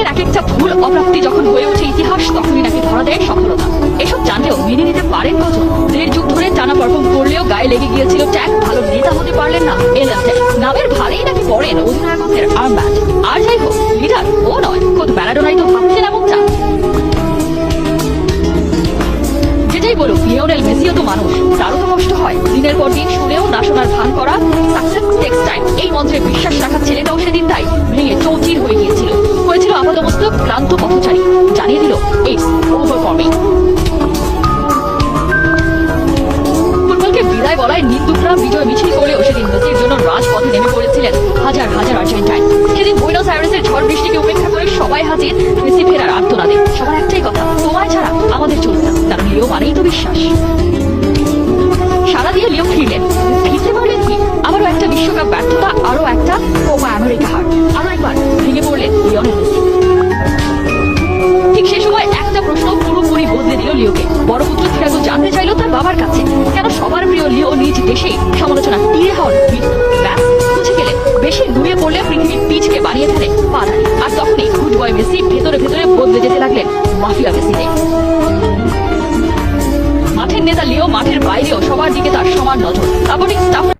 লিওনেলের এক একটা ভুল অপ্রাপ্তি যখন হয়ে ওঠে ইতিহাস, তখনই নাকি ধরা দেয় সফলতা। এসব জানলেও মেনে নিতে পারেন কজন? 1.5 যুগ ধরে টানা পারফর্ম করলেও গায়ে লেগে গিয়েছিল ট্যাগ, ভালো নেতা হতে পারলেন না এলেন ট্যাগ। নামের ভারেই নাকি পড়েন অধিনায়কত্বের আর্মব্যান্ড। আর যাই হোক, লিডার ও নয়, খোদ ম্যারাডোনাই তো ভাবছেন এমনটা। যেটাই বলুক, লিওনেল মেসিও তো মানুষ, তারও তো কষ্ট হয়। দিনের পর দিন শুনেও না শোনার ভান করা, সাকসেস টেক্স টাইম, এই মন্ত্রে বিশ্বাস রাখা ছেলেটাও সেদিন তাই ভেঙে চৌচির হয়ে গিয়েছিল। হয়েছিল আপাতমস্তক ক্লান্ত পথচারী, জানিয়ে দিল ইটস ওভার ফর মি। ফুটবলকে বিদায় বলায় নিন্দুকরা বিজয় মিছিল করেও সেদিন মেসির জন্য রাজপথে নেমে পড়েছিলেন হাজার হাজার আর্জেন্টাইন। সেদিন বুয়েনোস আইরেসের ঝড় বৃষ্টিকে উপেক্ষা করে সবাই হাজির মেসি ফেরার আর্তনাদে। সবার একটাই কথা, তোমায় ছাড়া আমাদের চলবে না, কারণ লিও মানেই তো বিশ্বাস। সারা দিয়ে লিও ফিরলেন, ফিরতে পারলেন কি? আবারও একটা বিশ্বকাপ ব্যর্থতা, আরো একটা কোপা আমেরিকা হার, আরো একবার ভেঙে পড়লেন লিওনেল মেসি। ঠিক সে সময় একটা প্রশ্ন পুরোপুরি বদলে দিল লিওকে। বড় পুত্র থিয়াগো জানতে চাইল তার বাবার কাছে, কেন সবার প্রিয় লিও নিজ দেশে সমালোচনা তীরে হন। ব্যাস বুঝে গেলেন, বেশি নুয়ে পড়লে পৃথিবীর পিচকে বানিয়ে ফেলে পাদানি। আর তখনই গুড বয় মেসি ভেতরে ভেতরে বদলে যেতে লাগলেন মাফিয়া মেসিতে। মাঠের নেতা লিও মাঠের বাইরেও সবার দিকে তার সমান নজর। কাপড়িং স্টাফ